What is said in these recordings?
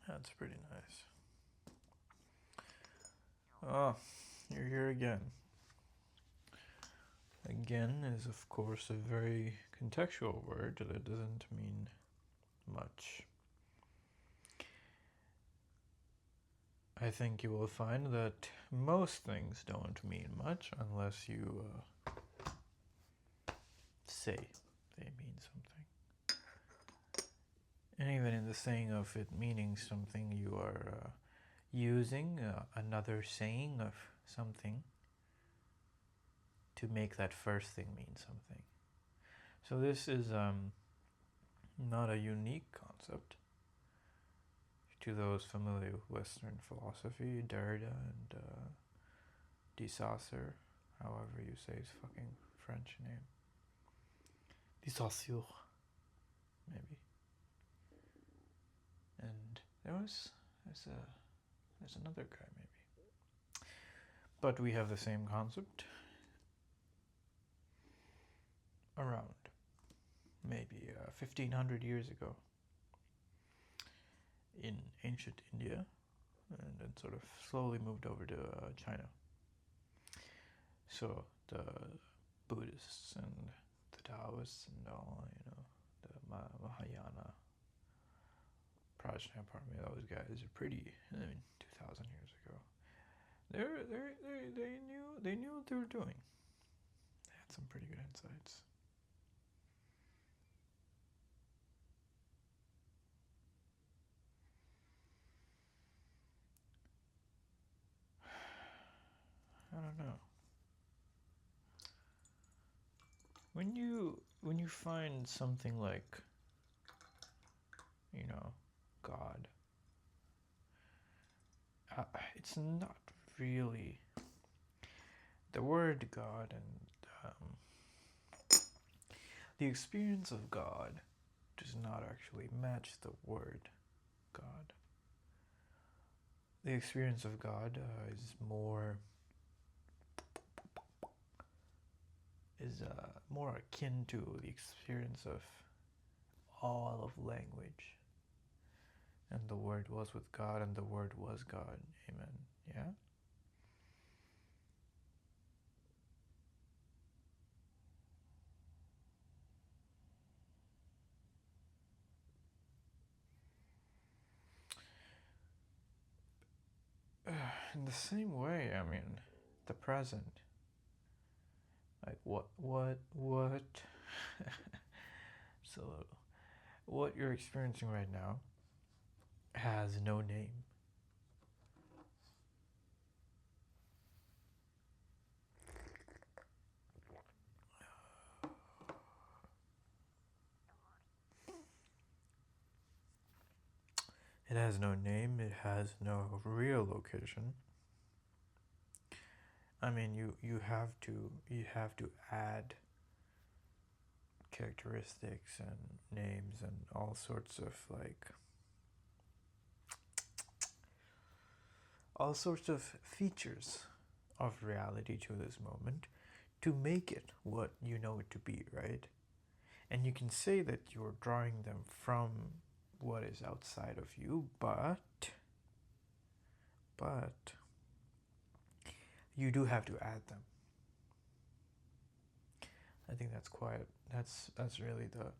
That's pretty nice. Oh, you're here again. Again is, of course, a very contextual word that doesn't mean much. I think you will find that most things don't mean much unless you say they mean something. And even in the saying of it meaning something, you are using another saying of something to make that first thing mean something. So this is not a unique concept to those familiar with Western philosophy, Derrida and de Saussure, however you say his fucking French name. De Saussure, maybe. And there's another guy maybe. But we have the same concept around maybe 1500 years ago in ancient India, and then sort of slowly moved over to China. So the Buddhists and the Taoists and all, the Mahayana, Prajna, pardon me, those guys are pretty. 2,000 years ago, they knew what they were doing. They had some pretty good insights. I don't know. When you find something like, God, it's not really the word God, and the experience of God does not actually match the word God. The experience of God is more akin to the experience of all of language. And the Word was with God, and the Word was God. Amen. Yeah? In the same way, the present. Like, what? So, what you're experiencing right now has no name. It has no name, it has no real location. You have to add characteristics and names and all sorts of features of reality to this moment to make it what you know it to be, right? And you can say that you're drawing them from what is outside of you, but you do have to add them. I think that's quite, that's really the,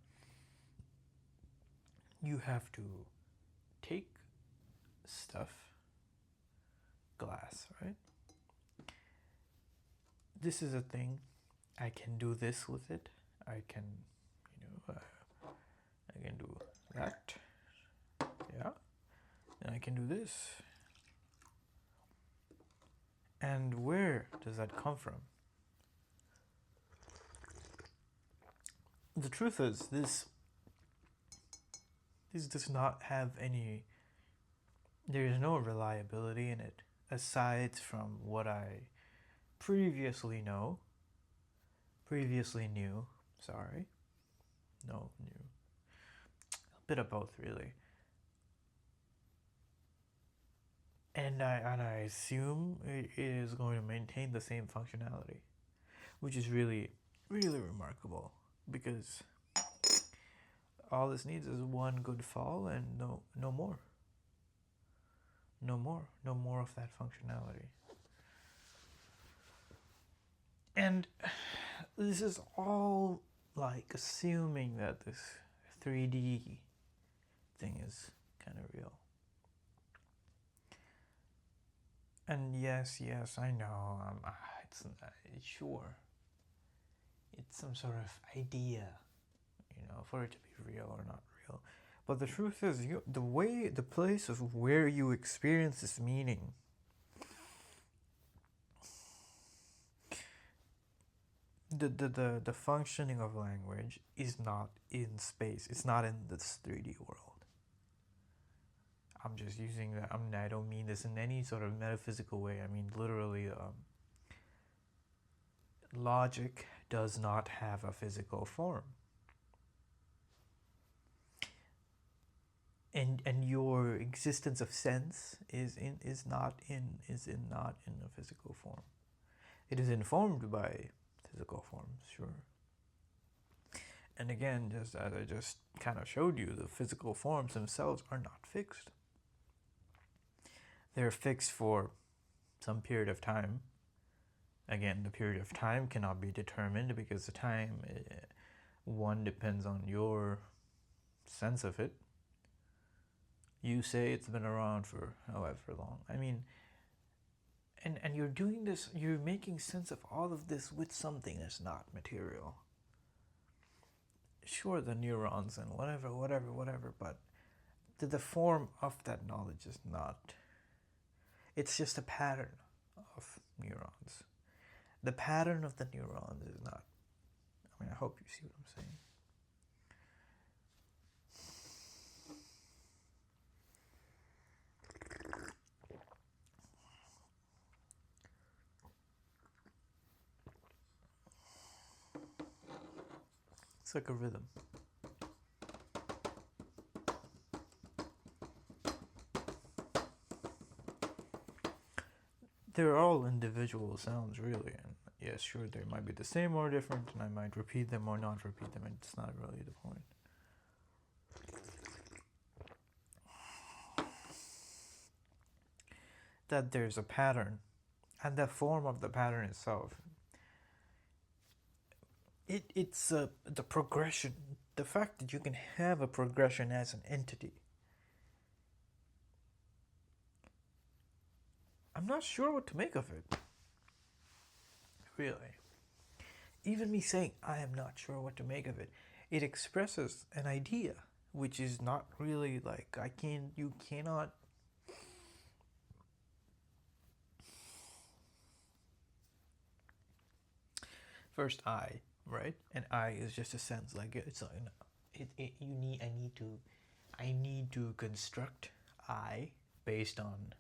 you have to take stuff, glass, right? This is a thing. I can do this with it. I can, I can do that. Yeah. And I can do this. And where does that come from? The truth is, this does not have any, there is no reliability in it, aside from what I previously knew, sorry, no, knew, a bit of both really. And I assume it is going to maintain the same functionality, which is really, really remarkable, because all this needs is one good fall and no more. No more of that functionality. And this is all like assuming that this 3D thing is kind of real. And yes, I know, it's sure, it's some sort of idea, for it to be real or not real. But the truth is, the place of where you experience this meaning, the functioning of language is not in space. It's not in this 3D world. I'm just using that. I don't mean this in any sort of metaphysical way. I mean literally, logic does not have a physical form. And your existence of sense is not in a physical form. It is informed by physical forms, sure. And again, just as I just kind of showed you, the physical forms themselves are not fixed. They're fixed for some period of time. Again, the period of time cannot be determined because the time, one, depends on your sense of it. You say it's been around for however long. I mean, and you're doing this, you're making sense of all of this with something that's not material. Sure, the neurons and whatever, but the form of that knowledge is not. It's just a pattern of neurons. The pattern of the neurons is not. I mean, I hope you see what I'm saying. It's like a rhythm. They're all individual sounds, really, and yes, sure, they might be the same or different, and I might repeat them or not repeat them, and it's not really the point. That there's a pattern, and the form of the pattern itself, it's the progression, the fact that you can have a progression as an entity. I'm not sure what to make of it. Really. Even me saying I am not sure what to make of it, it expresses an idea, which is not really like, you cannot. First, I, right? And I is just a sense, like it's I need to construct I based on,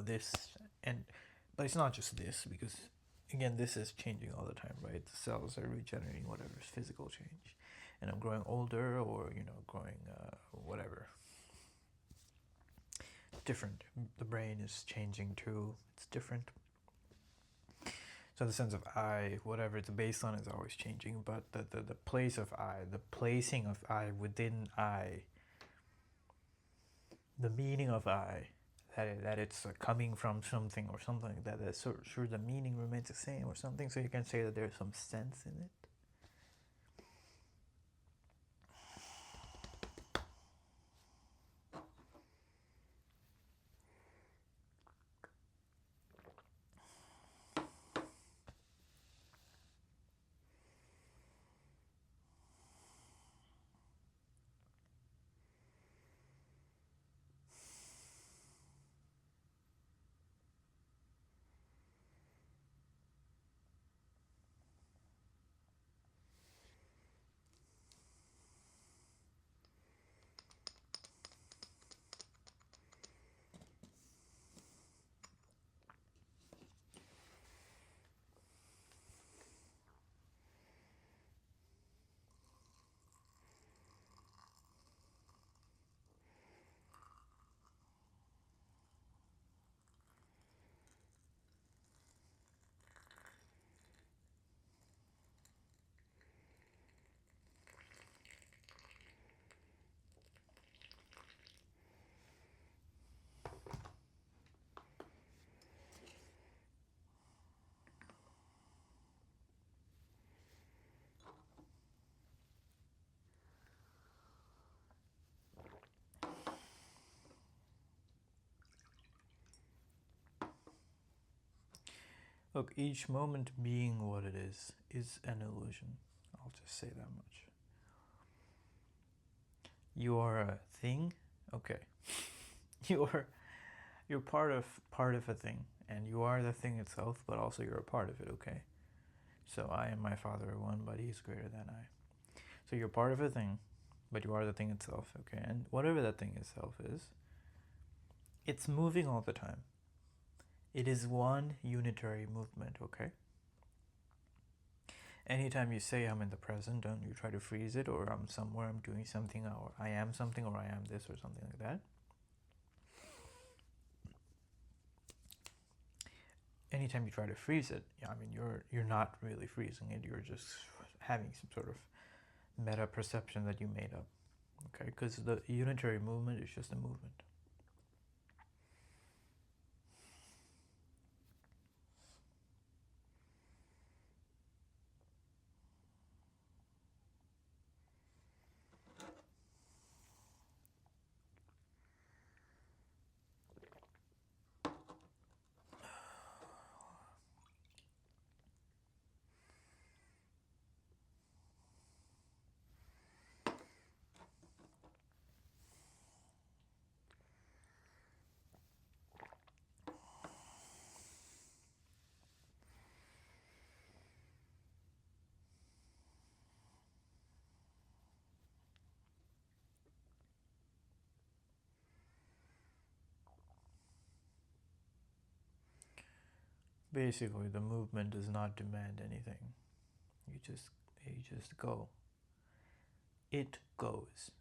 this, but it's not just this, because again, this is changing all the time, right? The cells are regenerating, whatever is physical change, and I'm growing older, or growing whatever. Different. The brain is changing too. It's different. So the sense of I, whatever it's based on, is always changing, but the place of I, the placing of I within I, the meaning of I, that it's coming from something or something, that sure the meaning remains the same or something, so you can say that there's some sense in it. Look, each moment being what it is an illusion. I'll just say that much. You are a thing, okay. You're part of a thing, and you are the thing itself, but also you're a part of it, okay? So I and my Father are one, but He's greater than I. So you're part of a thing, but you are the thing itself, okay? And whatever that thing itself is, it's moving all the time. It is one unitary movement, okay? Anytime you say I'm in the present, don't you try to freeze it, or I'm somewhere, I'm doing something, or I am something, or I am this, or something like that. Anytime you try to freeze it, I mean, you're not really freezing it. You're just having some sort of meta perception that you made up, okay? Because the unitary movement is just a movement. Basically, the movement does not demand anything. You just go. It goes,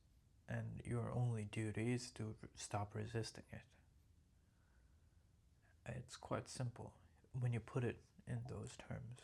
and your only duty is to stop resisting it. It's quite simple when you put it in those terms.